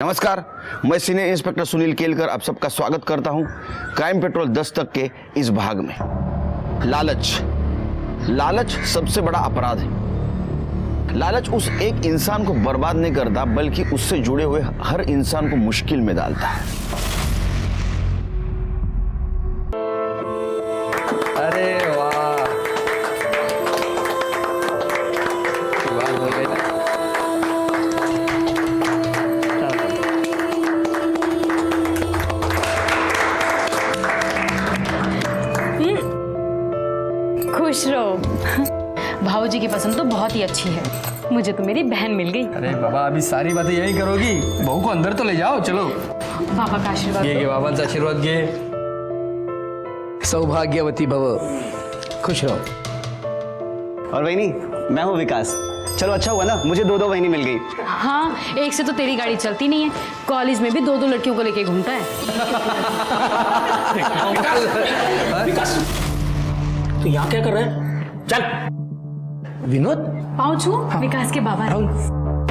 नमस्कार, मैं senior inspector Sunil Kelkar आप सबका स्वागत करता हूं क्राइम पेट्रोल 10 तक के इस भाग में। लालच सबसे बड़ा अपराध है। लालच उस एक इंसान को बर्बाद नहीं करता बल्कि उससे जुड़े हुए हर इंसान को मुश्किल में डालता है। अरे वाह, बात हो गई ना। खुश रहो। भाऊजी की पसंद तो बहुत ही अच्छी है। मुझे तो मेरी बहन मिल गई। अरे बाबा, अभी सारी बातें यही करोगी? बहू को अंदर तो ले जाओ। चलो, पापा का आशीर्वाद ये दो। बाबा का आशीर्वाद ये। सौभाग्यवती भव, खुश रहो। और वहीनी, मैं हूँ विकास। चलो अच्छा हुआ ना, मुझे दो वहीनी मिल गई। हाँ, एक से तो तेरी गाड़ी चलती नहीं है। कॉलेज में भी दो लड़कियों को लेके घूमता है। विकास, तू यहाँ क्या कर रहा है? चल। विनोद, पाँव छू, विकास के बाबा ने।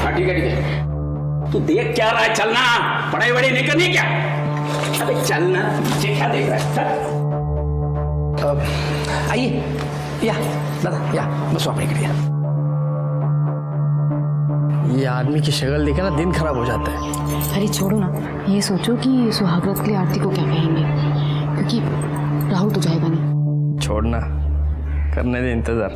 हाँ ठीक है। तू देख क्या रहा है? चलना, पढ़ाई वढ़ाई नहीं करनी क्या? अबे चलना, पीछे क्या देख रहा है? चल। आइए, या दादा, या बस अपने करिए। ये आदमी की शक्ल देखे ना दिन खराब हो जाता है। अरे छोड़ो ना, ये सोचो कि सुहागरात के लिए आरती को क्या कहेंगे, क्योंकि राहुल तो जाएगा नहीं। छोड़ना, करने दे इंतजार।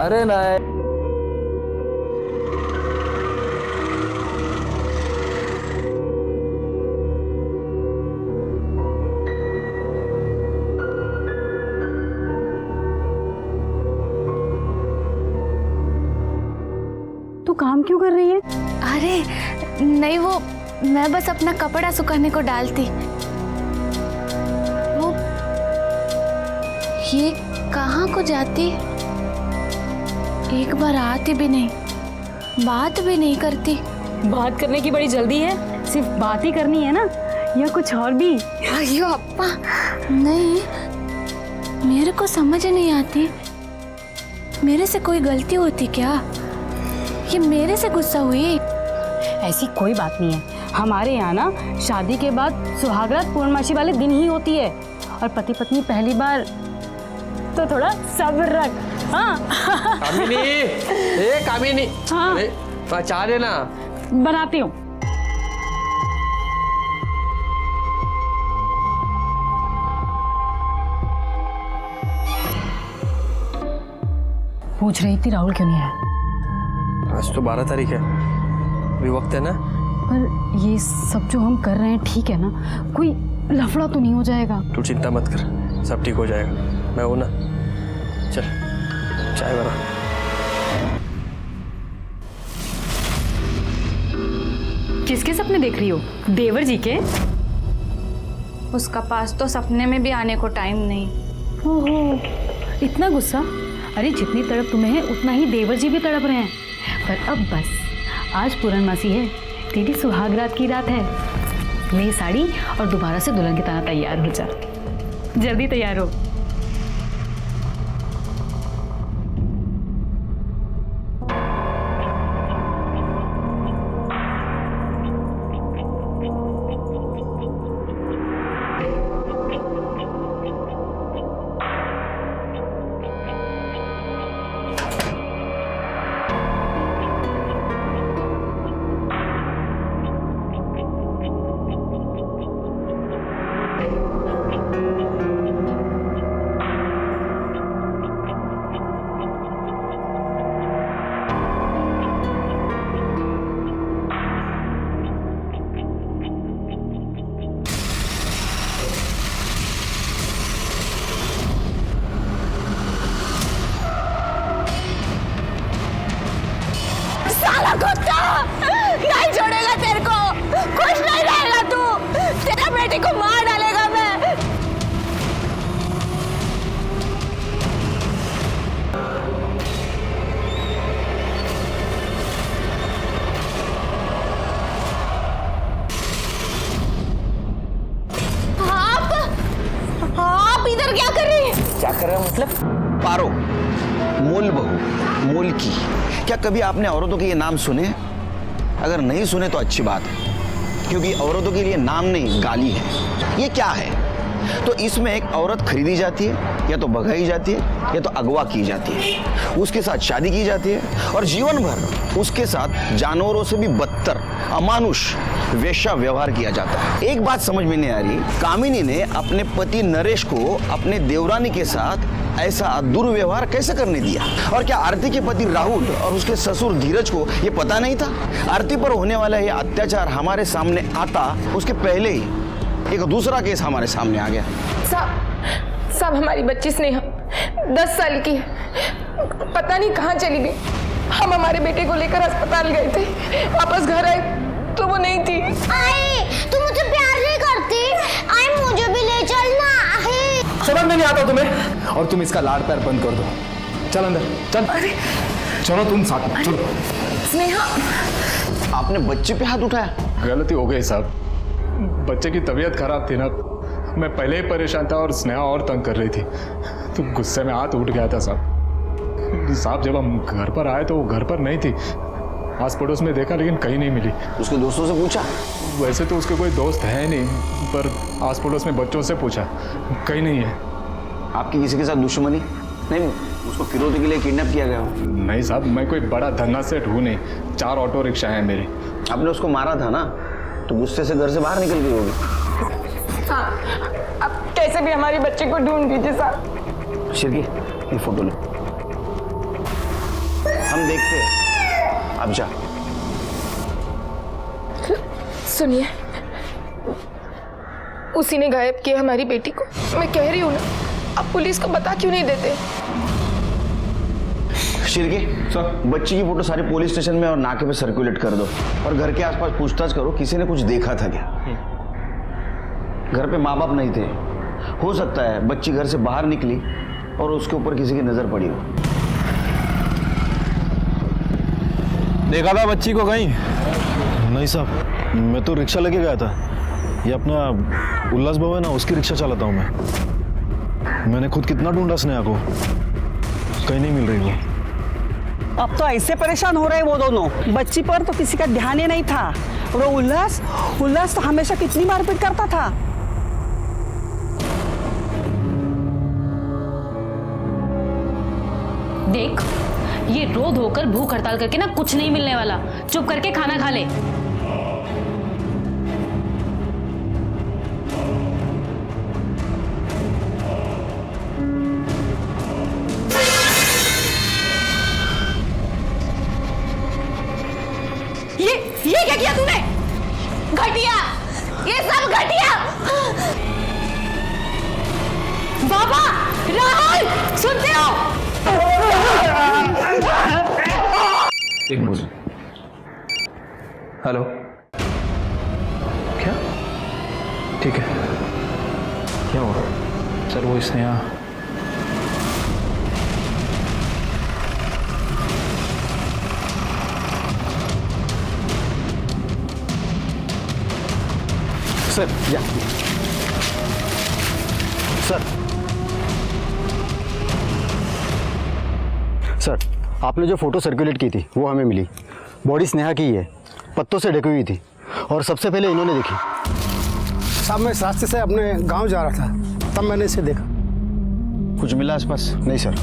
अरे नहीं, तू काम क्यों कर रही है? अरे नहीं, वो मैं बस अपना कपड़ा सुखाने को डालती। वो ये कहाँ को जाती? एक बार आती भी नहीं, बात भी नहीं करती। बात करने की बड़ी जल्दी है? सिर्फ बात ही करनी है ना, या कुछ और भी? अयो अप्पा, नहीं, मेरे को समझ नहीं आती। मेरे से कोई गलती होती क्या? ये मेरे से गुस्सा हुई? ऐसी कोई बात नहीं है। हमारे यहाँ ना शादी के बाद सुहागरात पूर्णमासी वाले दिन ही होती है, और पति पत्नी पहली बार तो थोड़ा सब्र रख। हाँ। कामिनी, ए कामिनी। हाँ। अरे चाह देना। बनाती हूँ। पूछ रही थी राहुल क्यों नहीं आया? आज तो 12 तारीख है, अभी वक्त है ना। पर ये सब जो हम कर रहे हैं ठीक है ना? कोई लफड़ा तो नहीं हो जाएगा? तू चिंता मत कर, सब ठीक हो जाएगा। मैं हूं ना। चल, चाय बना। किसके सपने देख रही हो? देवर जी के? उसका पास तो सपने में भी आने को टाइम नहीं। ओहो, इतना गुस्सा? अरे जितनी तड़प तुम्हें है उतना ही देवर जी भी तड़प रहे हैं। पर अब बस, आज पूर्णमासी है, तेरी सुहागरात की रात है। ले साड़ी और दोबारा से दुल्हन की तरह तैयार हो जा। जल्दी तैयार हो। इधर क्या कर रही है? क्या कर रहे हो मतलब? पारो, मूल बहू, मूल की। क्या कभी आपने औरतों के ये नाम सुने? अगर नहीं सुने तो अच्छी बात है, क्योंकि औरतों के लिए नाम नहीं गाली है। ये क्या है? तो इसमें एक औरत खरीदी जाती है, या तो भगाई जाती है, या तो अगवा की जाती है, उसके साथ शादी की जाती है और जीवन भर उसके साथ जानवरों से भी बदतर अमानुष वेश्या व्यवहार किया जाता है। एक बात समझ में नहीं आ रही, कामिनी ने अपने पति नरेश को अपने देवरानी के साथ ऐसा दुर्व्यवहार कैसे करने दिया? और क्या आरती के पति राहुल और उसके ससुर धीरज को ये पता नहीं था? आरती पर होने वाला ये अत्याचार हमारे सामने आता उसके पहले ही एक दूसरा केस हमारे सामने आ गया। साहब हमारी बच्ची स्नेहा 10 साल की है, पता नहीं कहाँ चली गई। हम हमारे बेटे को लेकर अस्पताल गए थे, वापस घर आए तो वो नहीं थी। आई, तू मुझे प्यार नहीं करती? आई, मुझे भी ले चलना। समझ में नहीं आता तुम्हें? और तुम इसका लाड़ पैर बंद कर दो। चल अंदर चल। अरे चलो तुम साथ में चलो। स्नेहा, आपने बच्चे पे हाथ उठाया? गलती हो गई साहब, बच्चे की तबीयत खराब थी ना, मैं पहले ही परेशान था और स्नेहा और तंग कर रही थी, तो गुस्से में हाथ उठ गया था साहब। जब हम घर पर आए तो वो घर पर नहीं थी, आस पड़ोस में देखा लेकिन कहीं नहीं मिली। उसके दोस्तों से पूछा? वैसे तो उसके कोई दोस्त है नहीं, पर आस पड़ोस में बच्चों से पूछा, कहीं नहीं है। आपकी किसी के साथ दुश्मनी? नहीं, उसको फिरौती के लिए किडनैप किया गया हो? नहीं साहब, मैं कोई बड़ा धन्ना सेठ हूँ नहीं, 4 ऑटो रिक्शा हैं मेरी। आपने उसको मारा था ना, तो गुस्से से घर से बाहर निकल गई होगी। हाँ, अब कैसे भी हमारी बच्ची को ढूंढ दीजिए साहब। शिरकी, ये फोटो लो, हम देखते हैं। अब जा। सुनिए, उसी ने गायब किया हमारी बेटी को। मैं कह रही हूँ ना, आप पुलिस को बता क्यों नहीं देते? शिरकी सर, बच्ची की फोटो सारे पुलिस स्टेशन में और नाके पे सर्कुलेट कर दो, और घर के आसपास पूछताछ करो किसी ने कुछ देखा था क्या। घर पे माँ बाप नहीं थे, हो सकता है बच्ची घर से बाहर निकली और उसके ऊपर किसी की नजर पड़ी हो। देखा था बच्ची को कहीं? नहीं साहब, मैं तो रिक्शा लेके गया था, ये अपना उल्लास बाबू है ना, उसकी रिक्शा चलाता हूँ मैं। मैंने खुद कितना ढूंढा स्नेहा को, कहीं नहीं मिल रही वो। अब तो ऐसे परेशान हो रहे वो दोनों, बच्ची पर तो किसी का ध्यान ही नहीं था। वो उल्लास तो हमेशा कितनी मारपीट करता था। देख, ये रो धोकर भूख हड़ताल करके ना कुछ नहीं मिलने वाला। चुप करके खाना खा ले। ये क्या किया तूने? घटिया, ये सब घटिया। बाबा, राहुल, सुनते हो? एक मिनट। हेलो, क्या? ठीक है, क्या हुआ? सर वो स्नेहा। सर या सर, आपने जो फोटो सर्कुलेट की थी वो हमें मिली। बॉडी स्नेहा की ही है, पत्तों से ढकी हुई थी और सबसे पहले इन्होंने देखी। साहब मैं इस रास्ते से अपने गांव जा रहा था, तब मैंने इसे देखा। कुछ मिला आसपास? नहीं सर।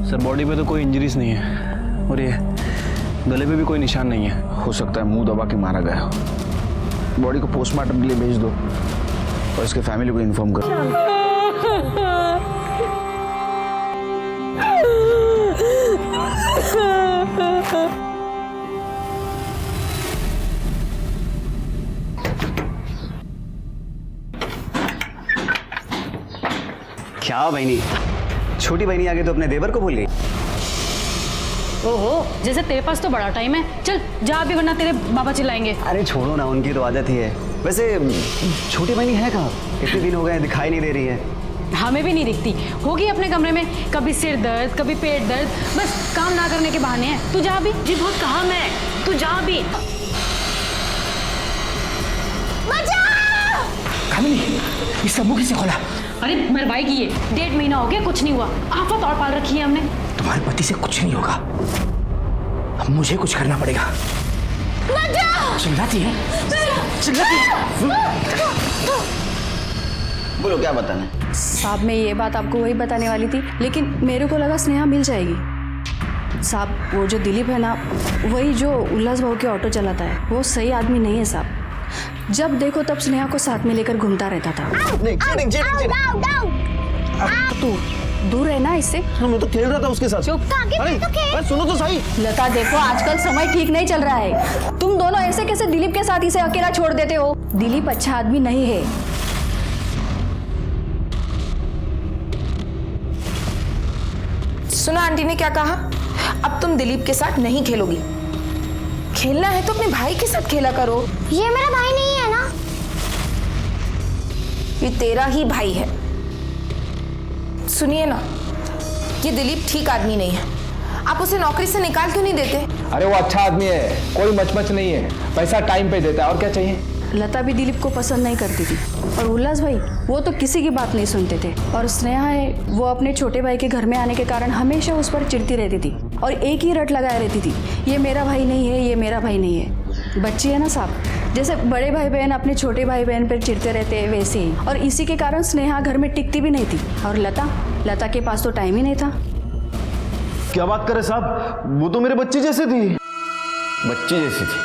सर बॉडी पे तो कोई इंजरीज नहीं है, और ये गले पे भी कोई निशान नहीं है। हो सकता है मुंह दबा के मारा गया हो। बॉडी को पोस्टमार्टम के लिए भेज दो और इसके फैमिली को इन्फॉर्म करो। क्या बहनी, छोटी बहनी आगे तो अपने देवर को भूल गई। ओहो, जैसे तेरे पास तो बड़ा टाइम है। चल जा भी, वरना तेरे बाबा चिल्लाएंगे। अरे छोड़ो ना, उनकी तो आदत ही है। वैसे छोटी बहनी है कहाँ? इतने दिन हो गए दिखाई नहीं दे रही है। हमें भी नहीं दिखती होगी अपने कमरे में, कभी सिर दर्द कभी पेट दर्द, बस काम ना करने के बहाने हैं। तू जा भी। जी बहुत कहा मैं, तू जा भी। कामिनी, इसका मुंह किसने खोला? अरे मरवाई की है, 1.5 महीना हो गया, कुछ नहीं हुआ। आफत और पाल रखी है हमने। तुम्हारे पति से कुछ नहीं होगा, अब मुझे कुछ करना पड़ेगा। चिल्लाती है, चिल्लाती है। बोलो क्या बताना है? साहब मैं ये बात आपको वही बताने वाली थी, लेकिन मेरे को लगा स्नेहा मिल जाएगी। साहब वो जो दिलीप है ना, वही जो उल्लास भाऊ के ऑटो चलाता है, वो सही आदमी नहीं है साहब। जब देखो तब स्नेहा को साथ में लेकर घूमता रहता था। तू दूर है ना इससे। मैं तो खेल रहा था उसके साथ। चुप। अरे सुनो तो सही। लता देखो आजकल समय ठीक नहीं चल रहा है, तुम दोनों ऐसे कैसे दिलीप के साथ इसे अकेला छोड़ देते हो? दिलीप अच्छा आदमी नहीं है। सुना आंटी ने क्या कहा? अब तुम दिलीप के साथ नहीं खेलोगी। खेलना है तो अपने भाई के साथ खेला करो। ये मेरा भाई नहीं है ना। ये तेरा ही भाई है। सुनिए ना, ये दिलीप ठीक आदमी नहीं है, आप उसे नौकरी से निकाल क्यों नहीं देते? अरे वो अच्छा आदमी है, कोई मचमच नहीं है, पैसा टाइम पे देता है, और क्या चाहिए? लता भी दिलीप को पसंद नहीं करती थी, और उल्लास भाई वो तो किसी की बात नहीं सुनते थे। और स्नेहा है, वो अपने छोटे भाई के घर में आने के कारण हमेशा उस पर चिढ़ती रहती थी और एक ही रट लगाए रहती थी, ये मेरा भाई नहीं है, ये मेरा भाई नहीं है। बच्ची है ना साहब, जैसे बड़े भाई बहन अपने छोटे भाई बहन पर चिढ़ते रहते हैं वैसे ही। और इसी के कारण स्नेहा घर में टिकती भी नहीं थी। और लता के पास तो टाइम ही नहीं था। क्या बात करे साहब, वो तो मेरे बच्चे जैसे थी। बच्ची जैसी थी?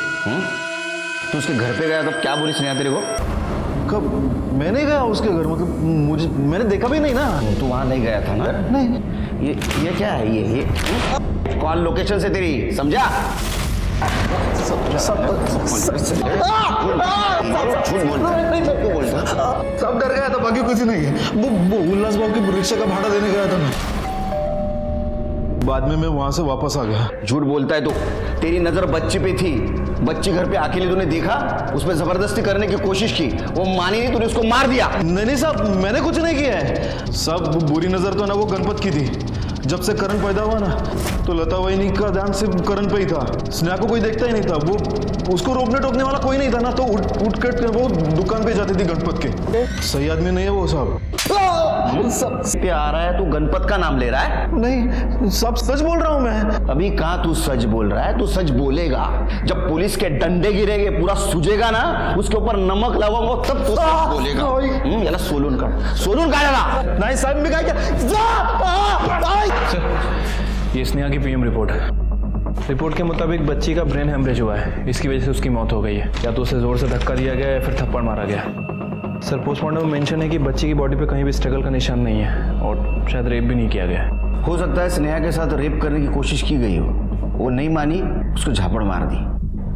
तू उसके घर पे गया तब क्या बोली स्नेहा तेरे को? कब? मैंने गया उसके घर, मतलब मुझे, मैंने देखा भी नहीं ना। तू वहां नहीं गया था ना? नहीं। ये क्या है? ये कॉल लोकेशन से तेरी, समझा? सब डर गया था, बाकी कुछ नहीं है। वो उल्लास बाबू की रिक्शा का भाड़ा देने गया था मैं, बाद में मैं वहां से वापस आ गया। झूठ बोलता है तू। तेरी नजर बच्ची पे थी, बच्ची घर पे अकेले तूने देखा, उसमें जबरदस्ती करने की कोशिश की, वो मानी नहीं, तूने उसको मार दिया। नहीं साहब, मैंने कुछ नहीं किया है। सब बुरी नजर तो ना वो गणपत की थी। जब से करण पैदा हुआ ना, तो लता वहीनी का ध्यान सिर्फ करण पे ही था। स्नेहा को कोई देखता ही नहीं था, वो उसको रोकने टोकने वाला कोई नहीं था ना, तो उठ कर वो दुकान पे जाती थी गणपत के। सही आदमी नहीं है वो साहब। सब पे आ रहा है, तू गणपत का नाम ले रहा है? नहीं, सब सच बोल रहा हूँ मैं। अभी कहाँ तू सच बोल रहा है? तू सच बोलेगा जब पुलिस के डंडे गिरेंगे, पूरा सूजेगा ना, उसके ऊपर नमक लगाऊंगा, तब तू सच बोलेगा। याला सोलून का याला। नहीं साहब, मैं क्या ये स्नेहा की पीएम रिपोर्ट है। रिपोर्ट के मुताबिक बच्ची का ब्रेन हेमरेज हुआ है, इसकी वजह से उसकी मौत हो गई है। या तो उसे जोर से धक्का दिया गया या फिर थप्पड़ मारा गया। सर पोस्टमार्टम में मेंशन है कि बच्ची की बॉडी पे कहीं भी स्ट्रगल का निशान नहीं है और शायद रेप भी नहीं किया गया है। हो सकता है स्नेहा के साथ रेप करने की कोशिश की गई हो, वो नहीं मानी, उसको झापड़ मार दी।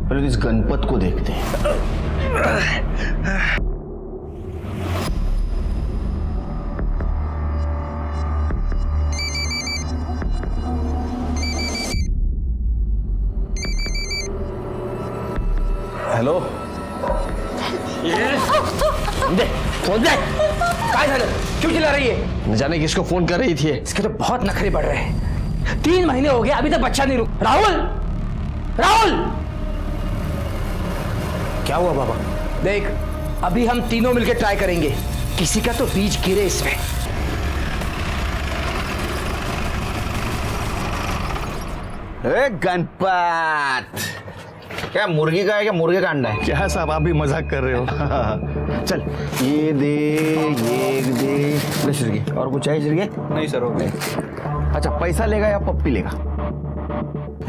पहले तो इस गणपत को देखते हैं। हेलो, दे फोन दे। काय झालं? क्यों चिल्ला रही है? न जाने किसको फोन कर रही थी। इसके तो बहुत नखरे बढ़ रहे हैं। 3 महीने हो गए, अभी तक बच्चा नहीं रुक। राहुल क्या हुआ बाबा? देख, अभी हम तीनों मिलकर ट्राई करेंगे, किसी का तो बीज गिरे इसमें। गणपत क्या मुर्गी का है, क्या मुर्गे का अंडा है? क्या साहब, आप भी मजाक कर रहे हो? चल ये दे, ये दे। श्रीगे, और कुछ चाहिए श्रीगे? नहीं सर, हो गए। अच्छा, पैसा लेगा या पप्पी लेगा?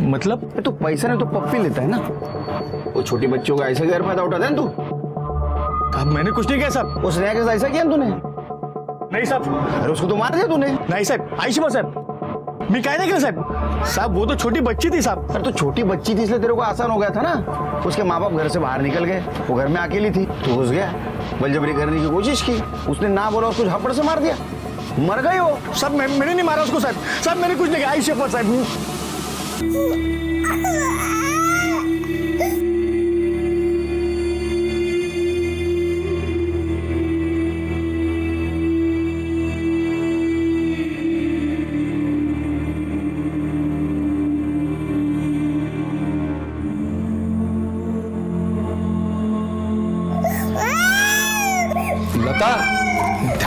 मतलब? तो पैसा नहीं तो पप्पी लेता है ना। वो छोटी बच्चों का ऐसे घर पैदा उठाता है ना तू। मैंने कुछ नहीं किया साहब। उस स्नेहा के साथ ऐसा किया ना तूने? नहीं साहब। अरे उसको तो मार दिया तूने। नहीं साहब, आयुष्मान साहब, मैं क्या नहीं किया साहब, वो तो छोटी बच्ची थी साहब। अरे तो छोटी बच्ची थी इसलिए तेरे को आसान हो गया था ना। उसके माँ बाप घर से बाहर निकल गए, वो घर में अकेली थी, तो घुस गया, बलजबरी करने की कोशिश की, उसने ना बोला, उसको झापड़ से मार दिया, मर गई हो। साहब मैंने नहीं मारा उसको साहब, मैंने कुछ नहीं किया। आयुष्मान साहब,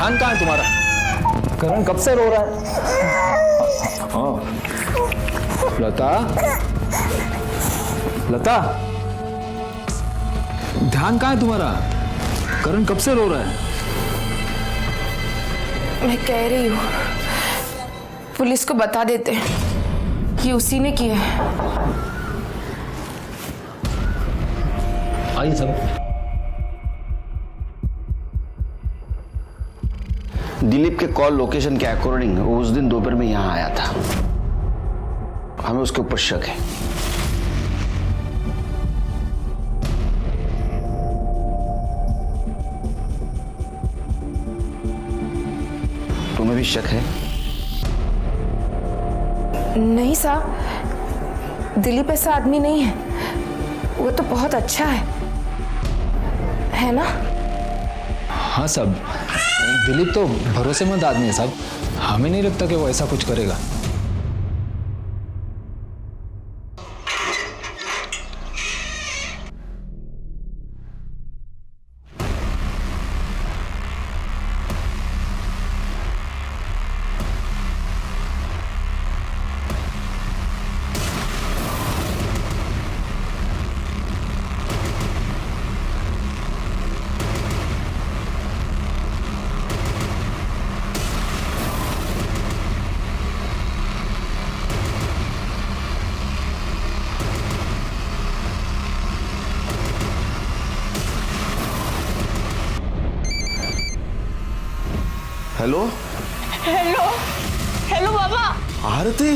ध्यान कहाँ है तुम्हारा? करण कब से रो रहा है? हाँ लता, लता, ध्यान कहाँ है तुम्हारा? करण कब से रो रहा है? मैं कह रही हूँ पुलिस को बता देते कि उसी ने किया है। आइए सब। दिलीप के कॉल लोकेशन के अकॉर्डिंग वो उस दिन दोपहर में यहां आया था। हमें उसके ऊपर शक है। तुम्हें भी शक है? नहीं साहब, दिलीप ऐसा आदमी नहीं है, वो तो बहुत अच्छा है ना? हाँ साहब, दिलीप तो भरोसेमंद आदमी है साहब, हमें नहीं लगता कि वो ऐसा कुछ करेगा। हेलो हेलो हेलो बाबा। आरती,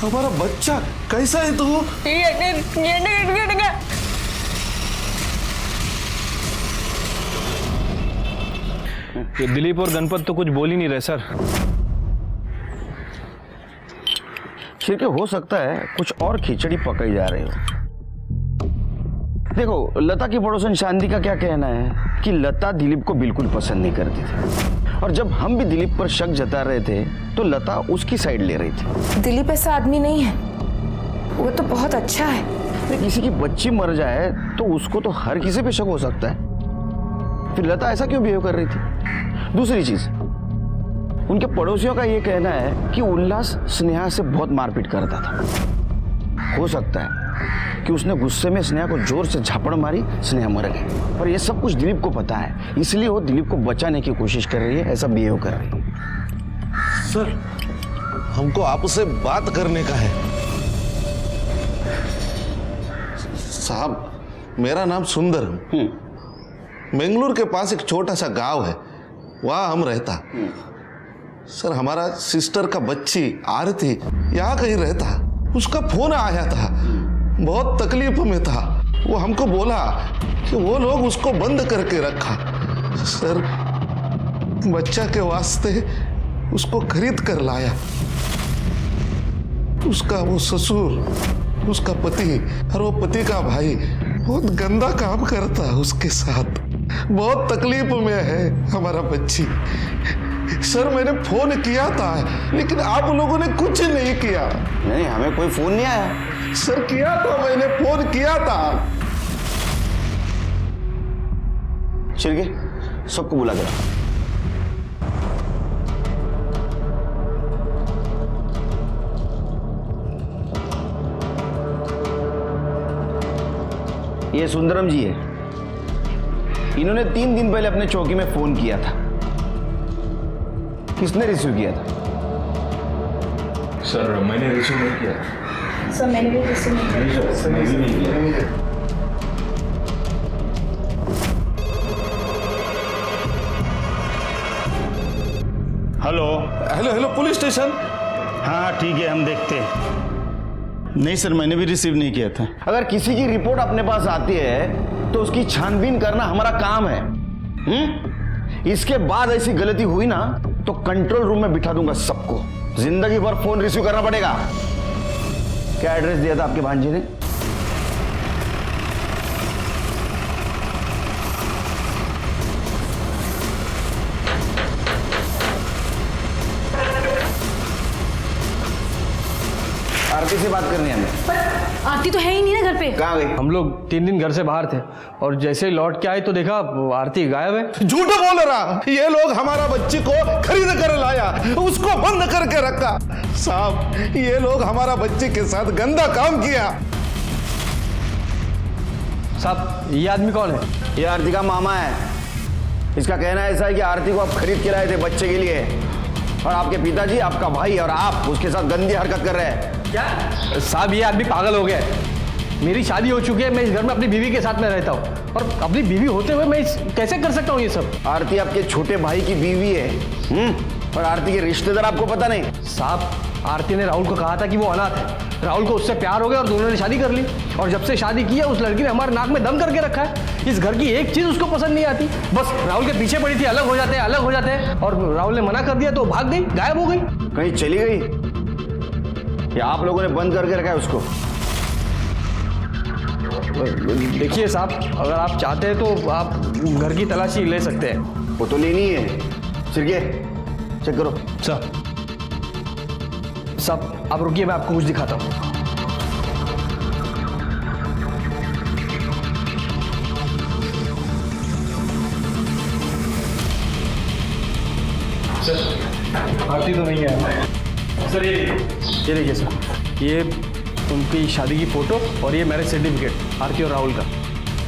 हमारा बच्चा कैसा है तू? ये दिलीप और गणपत तो कुछ बोल ही नहीं रहे सर। शिरके हो सकता है कुछ और खिचड़ी पकाई जा रही हो। देखो, लता की पड़ोसन शांति का क्या कहना है कि लता दिलीप को बिल्कुल पसंद नहीं करती थी, और जब हम भी दिलीप पर शक जता रहे थे तो लता उसकी साइड ले रही थी। दिलीप ऐसा आदमी नहीं है, वो तो बहुत अच्छा है। किसी की बच्ची मर जाए तो उसको तो हर किसी पे शक हो सकता है, फिर लता ऐसा क्यों बिहेव कर रही थी? दूसरी चीज, उनके पड़ोसियों का ये कहना है कि उल्लास स्नेहा से बहुत मारपीट करता था। हो सकता है कि उसने गुस्से में स्नेहा को जोर से झापड़ मारी, स्नेहा मर गई। पर ये सब कुछ दिलीप को पता है, इसलिए वो दिलीप को बचाने की कोशिश कर रही है, ऐसा बिहेव कर रही है। सर, हमको आपसे बात करने का है। साहब, मेरा नाम सुंदर है। बेंगलुरु के पास एक छोटा सा गांव है, वहां हम रहता। सर, हमारा सिस्टर का बच्ची आरती यहाँ कहीं रहता, उसका फोन आया था, बहुत तकलीफ में था। वो हमको बोला कि वो लोग उसको बंद करके रखा। सर, बच्चा के वास्ते उसको खरीद कर लाया। उसका वो ससुर, उसका पति और वो पति का भाई बहुत गंदा काम करता है उसके साथ। बहुत तकलीफ में है हमारा बच्ची। सर, मैंने फोन किया था लेकिन आप लोगों ने कुछ नहीं किया। नहीं, हमें कोई फोन नहीं आया। सर, किया था, मैंने फोन किया था। शिरके, सबको बुला के लाओ। ये सुंदरम जी है, इन्होंने 3 दिन पहले अपने चौकी में फोन किया था। किसने रिसीव किया था? सर, मैंने रिसीव नहीं किया। सर, मैंने भी रिसीव नहीं किया। Hello hello hello, police station. हाँ ठीक है, हम देखते हैं। नहीं सर, मैंने भी रिसीव नहीं किया था। अगर किसी की रिपोर्ट अपने पास आती है तो उसकी छानबीन करना हमारा काम है। इसके बाद ऐसी गलती हुई ना तो कंट्रोल रूम में बिठा दूंगा सबको। जिंदगी भर फोन रिसीव करना पड़ेगा। क्या एड्रेस दिया था आपके भांजे ने? आरती, आरती से बात करनी है हमें। पर आरती तो है ही नहीं ना घर पे। कहाँ गई? हम लोग 3 दिन घर से बाहर थे और जैसे ही लौट के आए तो देखा आरती गायब है। झूठ बोल रहा, ये लोग हमारा बच्ची को खरीद कर लाया, उसको बंद करके रखा। साहब, ये लोग हमारा बच्ची के साथ गंदा काम किया। साहब, ये आदमी कौन है? ये आरती का मामा है। इसका कहना ऐसा है कि आरती को आप खरीद के लाए थे बच्चे के लिए, और आपके पिताजी, आपका भाई और आप उसके साथ गंदी हरकत कर रहे हैं। क्या? साहब, ये आदमी पागल हो गया है। मेरी शादी हो चुकी है, मैं इस घर में अपनी बीवी के साथ में रहता हूँ, और अपनी बीवी होते हुए मैं कैसे कर सकता हूँ ये सब? आरती आपके छोटे भाई की बीवी है, और आरती के रिश्तेदार आपको पता नहीं? साहब, आरती ने राहुल को कहा था कि वो अनाथ है। राहुल को उससे प्यार हो गया और दोनों ने शादी कर ली, और जब से शादी की है उस लड़की ने हमारे नाक में दम करके रखा है। इस घर की एक चीज उसको पसंद नहीं आती, बस राहुल के पीछे पड़ी थी, अलग हो जाते हैं, अलग हो जाते हैं, और राहुल ने मना कर दिया तो भाग गई, गायब हो गई। कहीं चली गई या आप लोगों ने बंद करके रखा है उसको? देखिए साहब, अगर आप चाहते हैं तो आप घर की तलाशी ले सकते हैं। वो तो लेनी है। सिरके चेक करो। साहब, आप रुकिए, मैं आपको कुछ दिखाता हूँ। आरती तो नहीं है सर। ये देखिए सर, ये उनकी शादी की फोटो और ये मैरिज सर्टिफिकेट आरती और राहुल का।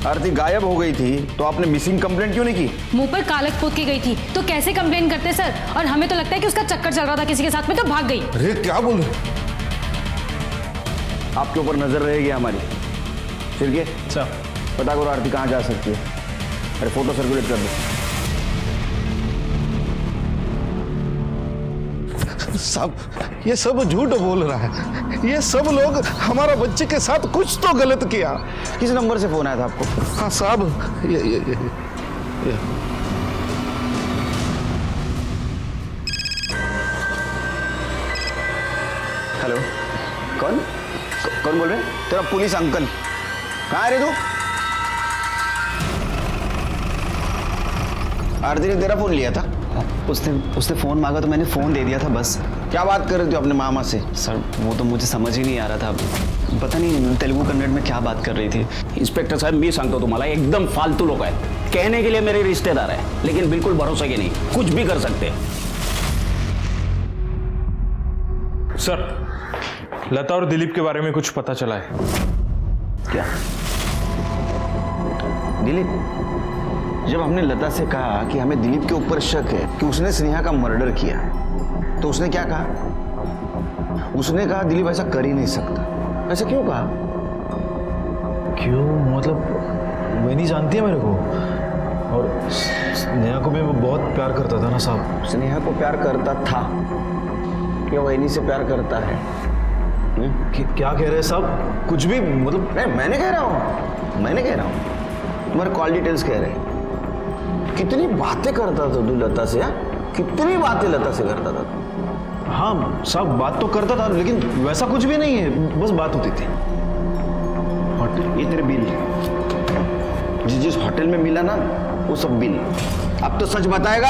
आरती गायब हो गई थी तो आपने मिसिंग कंप्लेंट क्यों नहीं की? मुंह पर कालक पोत के गई थी तो कैसे कंप्लेन करते सर? और हमें तो लगता है कि उसका चक्कर चल रहा था किसी के साथ में तो भाग गई। अरे क्या बोल रहे? आपके ऊपर नजर रहेगी हमारी। सिरके पता करो आरती कहाँ जा सकती है। अरे फोटो सर्कुलेट कर दो। साहब, ये सब झूठ बोल रहा है। ये सब लोग हमारा बच्चे के साथ कुछ तो गलत किया। किस नंबर से फोन आया था आपको? हाँ साहब, ये। हेलो, कौन कौन बोल रहे? तेरा पुलिस अंकल। कहाँ है रे तू? आरती ने तेरा फोन लिया था? उसने फ़ोन मांगा तो मैंने फ़ोन दे दिया था बस। क्या बात कर रहे थे अपने मामा से? सर, वो तो मुझे समझ ही नहीं आ रहा था, पता नहीं तेलुगु कन्नड़ में क्या बात कर रही थी। इंस्पेक्टर साहब, मी सांगतो तुम्हाला, एकदम फालतू लोग हैं। कहने के लिए मेरे रिश्तेदार है, लेकिन बिल्कुल भरोसे के नहीं, कुछ भी कर सकते हैं। सर, लता और दिलीप के बारे में कुछ पता चला है क्या? दिलीप? जब हमने लता से कहा कि हमें दिलीप के ऊपर शक है कि उसने स्नेहा का मर्डर किया, तो उसने क्या कहा? उसने कहा दिलीप ऐसा कर ही नहीं सकता। ऐसा क्यों कहा? क्यों मतलब वही नहीं जानती है मेरे को, और स्नेहा को भी वो बहुत प्यार करता था ना साहब। स्नेहा को प्यार करता था या वही से प्यार करता है? क्या कह रहे हैं साहब? कुछ भी मतलब। नहीं, मैंने कह रहा हूँ तुम्हारे कॉल डिटेल्स कह रहे हैं। कितनी बातें करता था तू लता से? कितनी बातें लता से करता था? हाँ साहब, बात तो करता था, लेकिन वैसा कुछ भी नहीं है, बस बात होती थी। ये तेरे बिल, जिस होटल में मिला ना वो सब बिल। अब तो सच बताएगा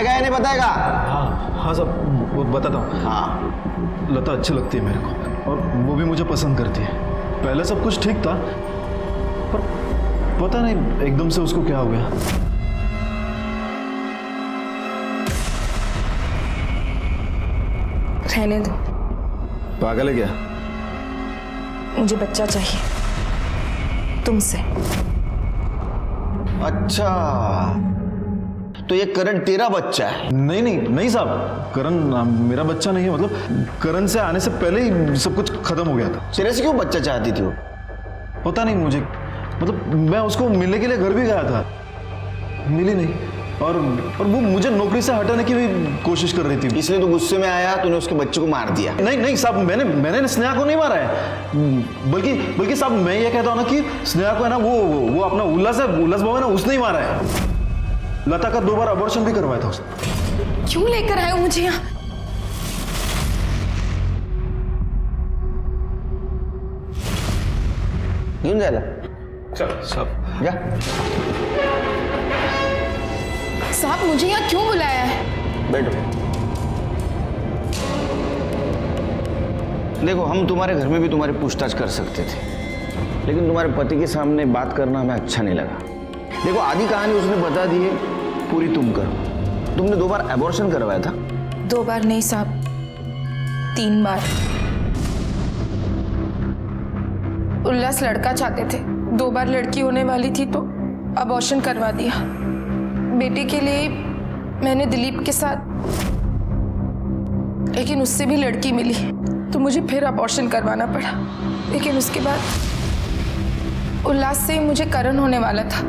या नहीं बताएगा? हाँ साहब, वो बताता हूँ। हाँ, लता अच्छी लगती है मेरे को, और वो भी मुझे पसंद करती है। पहले सब कुछ ठीक था, पर पता नहीं एकदम से उसको क्या हो गया। रहने दो, पागल है क्या? मुझे बच्चा चाहिए तुमसे। अच्छा, तो ये करण तेरा बच्चा है? नहीं साहब, करण मेरा बच्चा नहीं है। मतलब करण से आने से पहले ही सब कुछ खत्म हो गया था। तेरे से क्यों बच्चा चाहती थी वो? पता नहीं मुझे, मतलब मैं उसको मिलने के लिए घर भी गया था, मिली नहीं, और वो मुझे नौकरी से हटाने की भी कोशिश कर रही थी। इसलिए तो गुस्से में आया, तूने उसके बच्चे को मार दिया? नहीं साहब, मैंने स्नेहा को नहीं मारा है, बल्कि साहब मैं ये कहता हूँ ना कि स्नेहा को है ना वो अपना उल्लास बाबू है ना, उसने ही मारा है। लता का 2 बार अबॉर्शन भी करवाया था उसने। क्यों लेकर आए हो मुझे यहाँ? क्यों जाएगा? साहब जा। साहब, मुझे यहाँ क्यों बुलाया है? बैठो। देखो, हम तुम्हारे घर में भी तुम्हारी पूछताछ कर सकते थे, लेकिन तुम्हारे पति के सामने बात करना हमें अच्छा नहीं लगा। देखो, आधी कहानी उसने बता दी है, पूरी तुम करो। तुमने 2 बार एबॉर्शन करवाया था? 2 बार नहीं साहब, 3 बार। उल्लास लड़का चाहते थे, 2 बार लड़की होने वाली थी तो अबॉर्शन करवा दिया। बेटे के लिए मैंने दिलीप के साथ, लेकिन उससे भी लड़की मिली तो मुझे फिर अबॉर्शन करवाना पड़ा। लेकिन उसके बाद उल्लास से मुझे करण होने वाला था।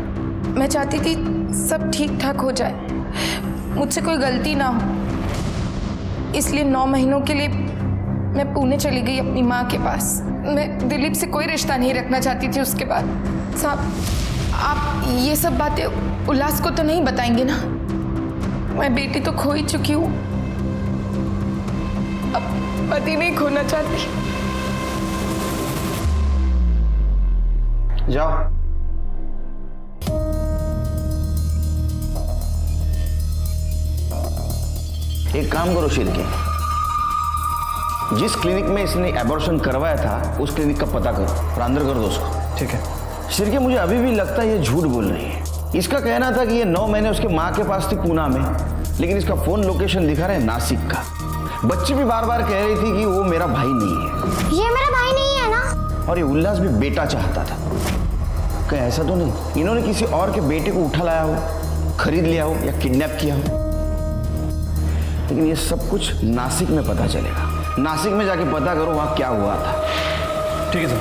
मैं चाहती थी सब ठीक ठाक हो जाए, मुझसे कोई गलती ना हो, इसलिए 9 महीनों के लिए मैं पुणे चली गई अपनी माँ के पास। मैं दिलीप से कोई रिश्ता नहीं रखना चाहती थी उसके बाद। साहब, आप ये सब बातें उल्लास को तो नहीं बताएंगे ना? मैं बेटी तो खो ही चुकी हूँ, अब पति नहीं खोना चाहती। जाओ। एक काम करो शिरके, जिस क्लिनिक में इसने एबॉर्शन करवाया था उस क्लिनिक का पता करो और अंदर कर दो उसको। ठीक है। शिरके, मुझे अभी भी लगता है ये झूठ बोल रही है। इसका कहना था कि ये 9 महीने उसके माँ के पास थी पूना में, लेकिन इसका फोन लोकेशन दिखा रहा है नासिक का। बच्ची भी बार बार कह रही थी कि वो मेरा भाई नहीं है। ये मेरा भाई नहीं है ना? और ये उल्लास भी बेटा चाहता था। कहीं ऐसा तो नहीं इन्होंने किसी और के बेटे को उठा लाया हो, खरीद लिया हो या किडनैप किया हो? लेकिन ये सब कुछ नासिक में पता चलेगा। नासिक में जाके पता करो वहां क्या हुआ था। ठीक है सर।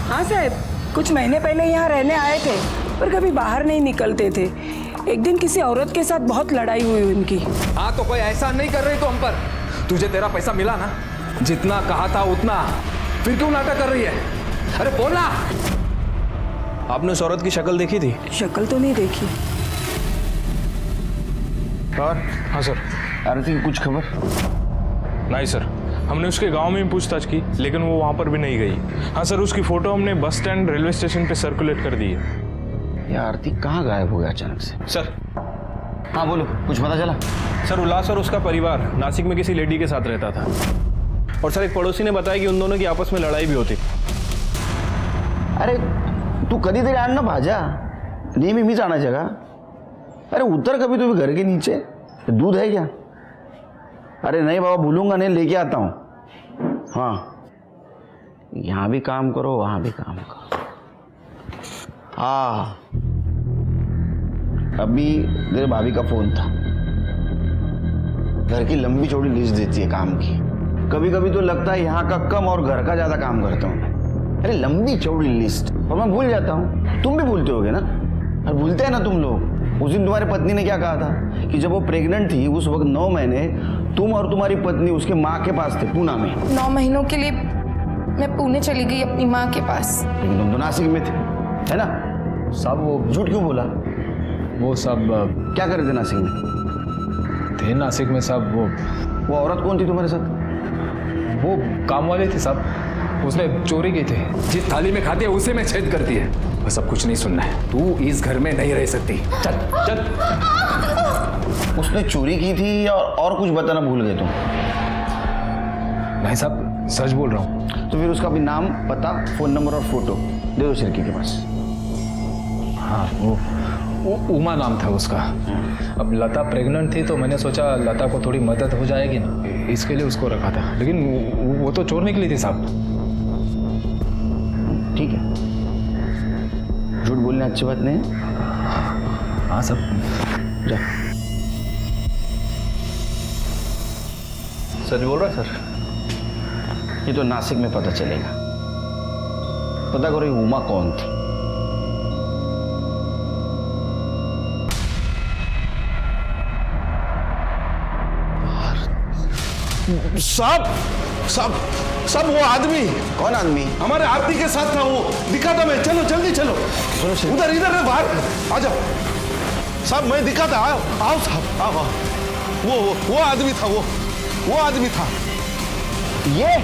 हाँ साहब, कुछ महीने पहले यहाँ रहने आए थे, पर कभी बाहर नहीं निकलते थे। एक दिन किसी औरत के साथ बहुत लड़ाई हुई उनकी। हाँ, तो कोई ऐसा नहीं कर रही तो हम पर? तुझे तेरा पैसा मिला ना, जितना कहा था उतना, फिर क्यों नाटक कर रही है? अरे बोलना। आपने उस औरत की शक्ल देखी थी? शक्ल तो नहीं देखी। और? हाँ सर। आरती की कुछ खबर? नहीं सर, हमने उसके गांव में भी पूछताछ की, लेकिन वो वहां पर भी नहीं गई। हाँ सर, उसकी फोटो हमने बस स्टैंड रेलवे स्टेशन पे सर्कुलेट कर दी है। ये आरती कहाँ गायब हो गया अचानक से? सर। हाँ बोलो, कुछ पता चला? सर, उल्लास और उसका परिवार नासिक में किसी लेडी के साथ रहता था, और सर एक पड़ोसी ने बताया कि उन दोनों की आपस में लड़ाई भी होती। अरे तू कधीतरी आण ना भाज्या, नेहमी मीच आणायच्या का? अरे उतर कभी तुम्ही घर के नीचे, दूध है क्या? अरे नहीं बाबा, भूलूंगा नहीं, लेके आता हूँ। हाँ, यहाँ भी काम करो वहाँ भी काम करो। हाँ, अभी तेरे भाभी का फोन था। घर की लंबी चौड़ी लिस्ट देती है काम की। कभी कभी तो लगता है यहाँ का कम और घर का ज्यादा काम करता हूँ। अरे लंबी चौड़ी लिस्ट, और मैं भूल जाता हूँ। तुम भी भूलते होगे ना? और भूलते हैं ना तुम लोग। उस दिन तुम्हारी पत्नी ने क्या कहा था कि जब वो प्रेग्नेंट थी उस वक्त 9 महीने तुम और तुम्हारी पत्नी उसके माँ के पास थे पूना में। 9 महीनों के लिए मैं पुणे चली गई अपनी माँ के पास। लेकिन तुम तो नासिक में थे, है ना? सब वो झूठ क्यों बोला? वो सब क्या कर रहे थे नासिक में? थे नासिक में सब। वो औरत कौन थी तुम्हारे साथ? वो काम वाले थे साहब, उसने चोरी की थी। जिस थाली में खाती है उसे में छेद करती है। बस सब कुछ नहीं सुनना है, तू इस घर में नहीं रह सकती। चल चल। उसने चोरी की थी और कुछ बताना भूल गए तुम? नहीं साहब, सच बोल रहा हूँ। तो फिर उसका भी नाम, पता, फोन नंबर और फोटो दे दो शिरकी के पास। हाँ, वो उमा नाम था उसका। अब लता प्रेग्नेंट थी तो मैंने सोचा लता को थोड़ी मदद हो जाएगी ना, इसके लिए उसको रखा था। लेकिन वो तो चोर निकली थी साहब। ठीक है, झूठ बोलने अच्छी बात नहीं है। हाँ सब। जा। सच बोल रहा है सर? ये तो नासिक में पता चलेगा। पता करो ये उमा कौन थी। साहब साहब साहब, वो आदमी। कौन आदमी? हमारे आरती के साथ था, वो दिखा था। मैं, चलो जल्दी चलो। उधर इधर है, बाहर आ जाओ। साहब मैं दिखा था, आओ आओ साहब, आओ आओ। वो आदमी था, वो आदमी था। ये?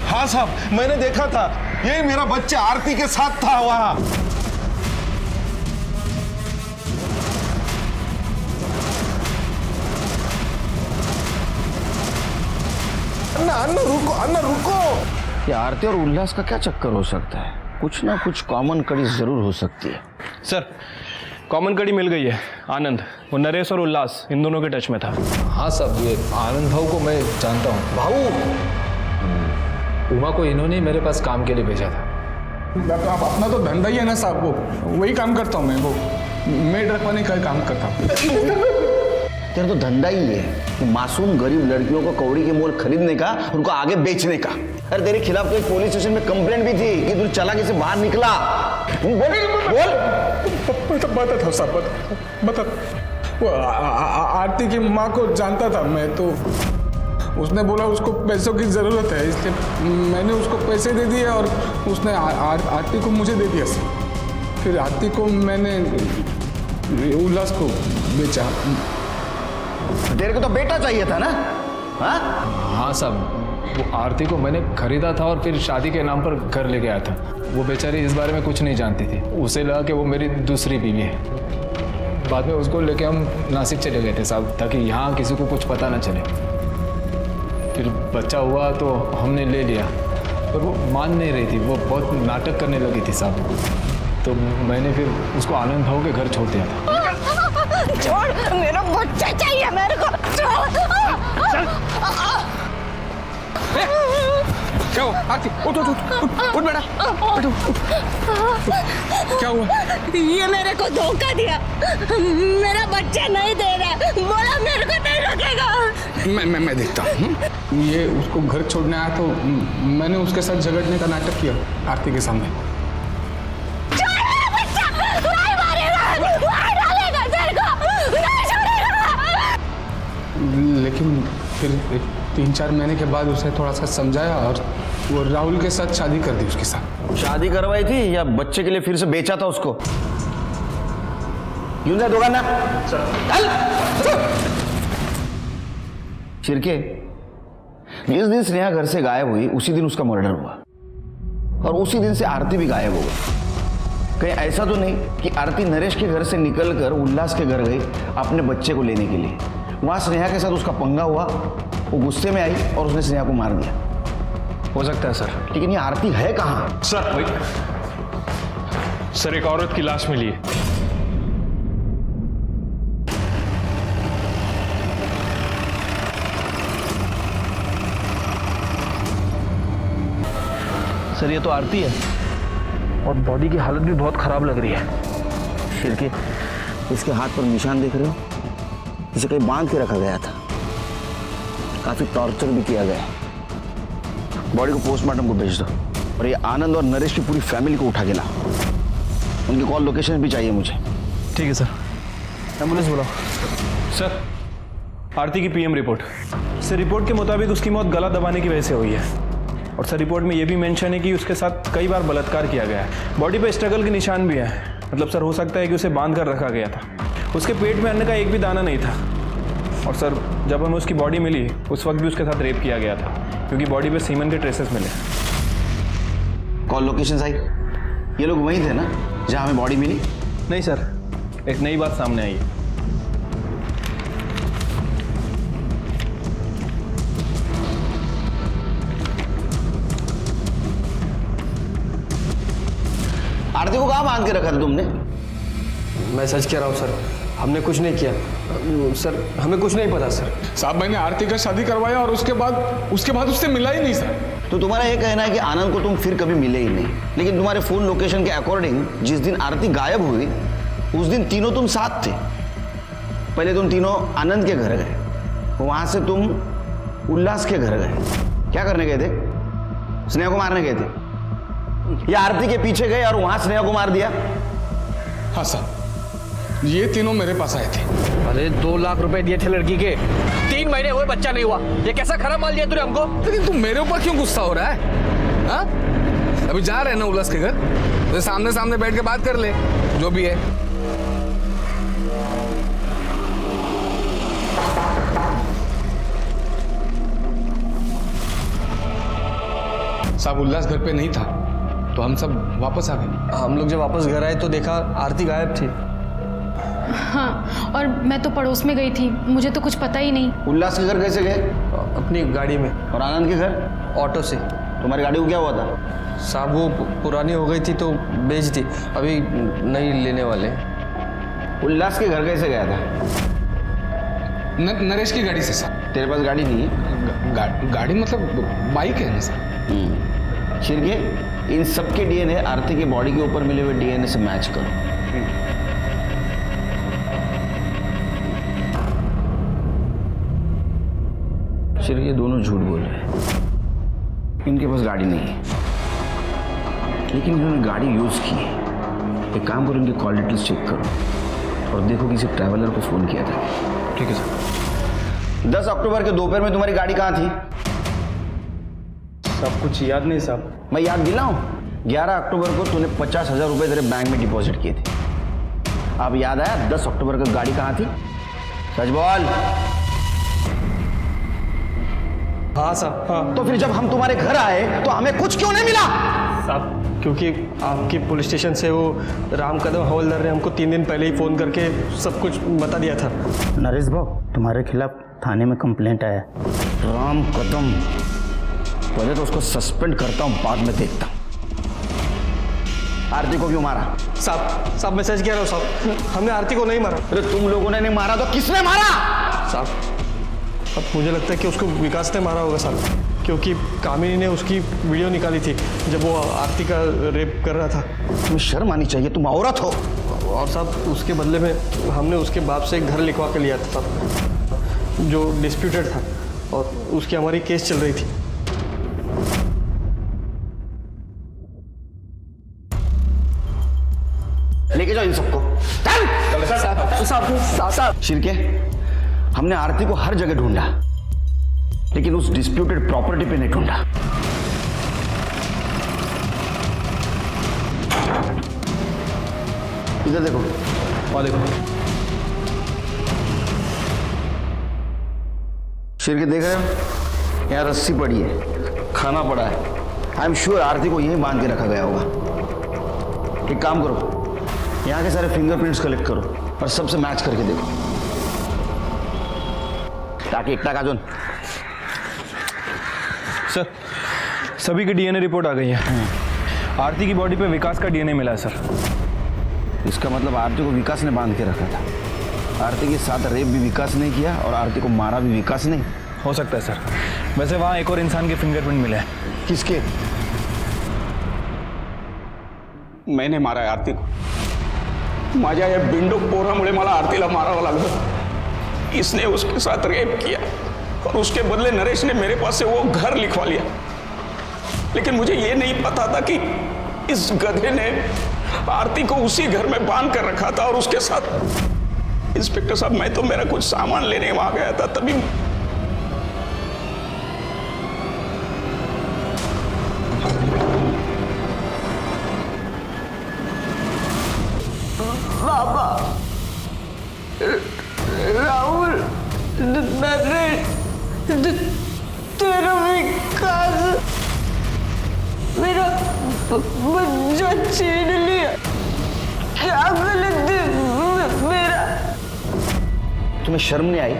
हाँ साहब, मैंने देखा था। यही मेरा बच्चा आरती के साथ था वहां। अन्ना अन्ना रुको, अन्ना रुको। ये आरती और उल्लास का क्या चक्कर हो सकता है? कुछ ना कुछ कॉमन कड़ी जरूर हो सकती है। सर कॉमन कड़ी मिल गई है। आनंद, वो नरेश और उल्लास इन दोनों के टच में था। हाँ साहब, ये आनंद भाऊ को मैं जानता हूँ। भाऊ? उमा को इन्होंने मेरे पास काम के लिए भेजा था। अब अपना तो धंधा ही है ना साहब, वो वही काम करता हूँ मैं, वो मेड रखवाने का काम करता हूँ। तेरा तो धंधा ही है कि मासूम गरीब लड़कियों को कौड़ी के मोल खरीदने का, उनको आगे बेचने का। अरे तेरे खिलाफ तो एक पुलिस स्टेशन में कंप्लेंट भी थी कि तू चालाकी से बाहर निकला। बता था साहब, बता। वो आरती की माँ को जानता था मैं, तो उसने बोला उसको पैसों की ज़रूरत है, इसलिए मैंने उसको पैसे दे दिए और उसने आरती को मुझे दे दिया सर। फिर आरती को मैंने उल्लास को बेचा। तेरे को तो बेटा चाहिए था ना? हाँ साहब, वो आरती को मैंने खरीदा था और फिर शादी के नाम पर घर ले गया था। वो बेचारी इस बारे में कुछ नहीं जानती थी, उसे लगा कि वो मेरी दूसरी बीवी है। बाद में उसको लेके हम नासिक चले गए थे साहब, ताकि यहाँ किसी को कुछ पता ना चले। फिर बच्चा हुआ तो हमने ले लिया, पर वो मान नहीं रही थी, वो बहुत नाटक करने लगी थी साहब। तो मैंने फिर उसको आनंद भाऊ के घर छोड़ दिया था। छोड़, मेरा बच्चा चाहिए मेरे को। क्या हुआ आरती? उठ उठ उठ उठ बेटा, क्या हुआ? ये मेरे को धोखा दिया, मेरा बच्चा नहीं दे रहा, बोला मेरे को नहीं रखेगा। मैं देखता हूँ। ये उसको घर छोड़ने आया तो मैंने उसके साथ झगड़ने का नाटक किया आरती के सामने। लेकिन फिर 3-4 महीने के बाद उसे थोड़ा सा समझाया और वो राहुल के साथ शादी कर दी उसके साथ। शादी करवाई थी या बच्चे के लिए फिर से बेचा था उसको? यूं जा दोगा ना? शिरके, जिस दिन स्नेहा घर से गायब हुई उसी दिन उसका मर्डर हुआ और उसी दिन से आरती भी गायब हो गई। कहीं ऐसा तो नहीं कि आरती नरेश के घर से निकलकर उल्लास के घर गई अपने बच्चे को लेने के लिए? वहां स्नेहा के साथ उसका पंगा हुआ, वो गुस्से में आई और उसने स्नेहा को मार दिया। हो सकता है सर, लेकिन ये आरती है कहाँ? सर एक औरत की लाश मिली है। सर ये तो आरती है और बॉडी की हालत भी बहुत खराब लग रही है। शिरके, इसके हाथ पर निशान देख रहे हो? इसे कहीं बांध के रखा गया था, काफी टॉर्चर भी किया गया। बॉडी को पोस्टमार्टम को भेज दो और ये आनंद और नरेश की पूरी फैमिली को उठा के ला। उनकी कॉल लोकेशन भी चाहिए मुझे। ठीक है सर, एम्बुलेंस बुलाओ। सर आरती की पीएम रिपोर्ट। सर रिपोर्ट के मुताबिक उसकी मौत गला दबाने की वजह से हुई है और सर रिपोर्ट में यह भी मेंशन है कि उसके साथ कई बार बलात्कार किया गया है। बॉडी पे स्ट्रगल के निशान भी है, मतलब सर हो सकता है कि उसे बांध कर रखा गया था। उसके पेट में अन्न का एक भी दाना नहीं था और सर जब हमें उसकी बॉडी मिली उस वक्त भी उसके साथ रेप किया गया था, क्योंकि बॉडी पे सीमन के ट्रेसेस मिले। Call location I? ये लोग वहीं थे ना जहां हमें बॉडी मिली? नहीं सर, एक नई बात सामने आई है। आरती को कहाँ बांध के रखा था तुमने? मैं सच कह रहा हूँ सर, हमने कुछ नहीं किया सर, हमें कुछ नहीं पता सर। साहब मैंने आरती का शादी करवाया और उसके बाद उससे मिला ही नहीं सर। तो तुम्हारा ये कहना है कि आनंद को तुम फिर कभी मिले ही नहीं, लेकिन तुम्हारे फोन लोकेशन के अकॉर्डिंग जिस दिन आरती गायब हुई उस दिन तीनों तुम साथ थे। पहले तुम तीनों आनंद के घर गए, वहां से तुम उल्लास के घर गए। क्या करने गए थे? स्नेहा को मारने गए थे या आरती के पीछे गए और वहां स्नेहा को मार दिया? हाँ साहब, ये तीनों मेरे पास आए थे। अरे 2 लाख रुपए दिए थे लड़की के, 3 महीने हुए बच्चा नहीं हुआ। ये कैसा खराब माल दिया तूने हमको? लेकिन तू मेरे ऊपर क्यों गुस्सा हो रहा है? हाँ? अभी जा रहे हैं ना उल्लास के घर, तो सामने सामने बैठ के बात कर ले, जो भी है। साहब उल्लास घर पे नहीं था तो हम सब वापस आ गए। हम लोग जब वापस घर आए तो देखा आरती गायब थी। हाँ, और मैं तो पड़ोस में गई थी, मुझे तो कुछ पता ही नहीं। उल्लास के घर कैसे गए? अपनी गाड़ी में। और आनंद के घर? ऑटो से। तुम्हारी गाड़ी को क्या हुआ था? साहब वो पुरानी हो गई थी तो बेच दी, अभी नई लेने वाले। उल्लास के घर कैसे गया था? नरेश की गाड़ी से सर। तेरे पास गाड़ी नहीं है? गाड़ी मतलब बाइक है ना सर। शिरके, इन सब के डीएनए आरती के बॉडी के ऊपर मिले हुए डीएनए से मैच करो। शिरके, ये दोनों झूठ बोल रहे हैं। इनके पास गाड़ी नहीं है, लेकिन इन्होंने गाड़ी यूज की है। एक काम करो, इनकी कॉल डिटेल्स चेक करो और देखो किसी ट्रैवलर को फोन किया था। ठीक है सर। 10 अक्टूबर के दोपहर में तुम्हारी गाड़ी कहाँ थी? सब कुछ याद नहीं साहब। मैं याद दिलाऊं? 11 अक्टूबर को तूने 50,000 रुपए तेरे बैंक में डिपॉजिट किए थे। अब याद आया 10 अक्टूबर को गाड़ी कहाँ थी? सच बोल। हाँ साहब, हाँ। तो फिर जब हम तुम्हारे घर आए तो हमें कुछ क्यों नहीं मिला? साहब, क्योंकि आपकी पुलिस स्टेशन से वो राम कदम हवलदार ने हमको 3 दिन पहले ही फ़ोन करके सब कुछ बता दिया था। नरेश भाऊ, तुम्हारे खिलाफ थाने में कंप्लेंट आया। राम कदम, पहले तो उसको सस्पेंड करता हूँ, बाद में देखता हूँ। आरती को क्यों मारा? साहब मैं सच कह रहा हूँ साहब, हमने आरती को नहीं मारा। अरे तुम लोगों ने नहीं मारा तो किसने मारा? साहब, अब मुझे लगता है कि उसको विकास ने मारा होगा साहब, क्योंकि कामिनी ने उसकी वीडियो निकाली थी जब वो आरती का रेप कर रहा था। तुम्हें शर्म आनी चाहिए, तुम औरत हो। और साहब उसके बदले में हमने उसके बाप से एक घर लिखवा के लिया था साहब, जो डिस्प्यूटेड था, और उसकी हमारी केस चल रही थी। लेके जाओ इन सबको। साहब, शिरके, हमने आरती को हर जगह ढूंढा, लेकिन उस डिस्प्यूटेड प्रॉपर्टी पे नहीं ढूंढा। इधर देखो, वहां देखो। शिरके, देख रहे हो? यहाँ रस्सी पड़ी है, खाना पड़ा है। आई एम श्योर आरती को यहीं बांध के रखा गया होगा। एक काम करो, यहाँ के सारे फिंगरप्रिंट्स कलेक्ट करो और सबसे मैच करके देखो, ताकि एकटा काजून। सर, सभी की डीएनए रिपोर्ट आ गई है। आरती की बॉडी पे विकास का डीएनए मिला है सर। इसका मतलब आरती को विकास ने बांध के रखा था। आरती के साथ रेप भी विकास ने किया और आरती को मारा भी विकास ने। हो सकता है सर। वैसे वहाँ एक और इंसान के फिंगरप्रिंट मिले हैं। किसके? मैंने मारा है आरती को। माझ्या या बिंडो पोरामुळे मला आरतीला मारावं लागलं। इसने उसके साथ रेप किया और उसके बदले नरेश ने मेरे पास से वो घर लिखवा लिया। लेकिन मुझे ये नहीं पता था कि इस गधे ने आरती को उसी घर में बांध कर रखा था और उसके साथ। इंस्पेक्टर साहब, मैं तो मेरा कुछ सामान लेने वहां गया था, तभी बाबा, राहुल, नरेश, तेरा विकास मेरा बच्चा छीन लिया। क्या गलती मेरा? तुम्हें शर्म नहीं आई?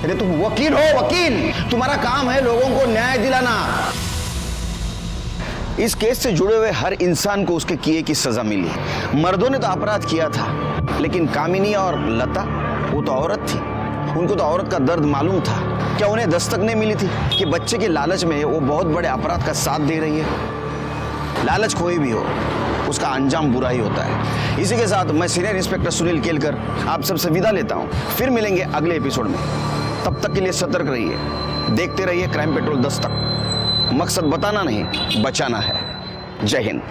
अरे तुम वकील हो, वकील। तुम्हारा काम है लोगों को न्याय दिलाना। इस केस से जुड़े हुए हर इंसान को उसके किए की सजा मिली। मर्दों ने तो अपराध किया था, लेकिन कामिनी और लता, वो तो औरत थी। उनको तो औरत का दर्द मालूम था। क्या उन्हें दस्तक नहीं मिली थी कि बच्चे के लालच में वो बहुत बड़े अपराध का साथ दे रही है? लालच कोई भी हो, उसका अंजाम बुरा ही होता है। इसी के साथ मैं सीनियर इंस्पेक्टर सुनील केलकर आप सबसे विदा लेता हूं। फिर मिलेंगे अगले एपिसोड में। तब तक के लिए सतर्क रहिए, देखते रहिए क्राइम पेट्रोल 10 तक। मकसद बताना नहीं, बचाना है। जय हिंद।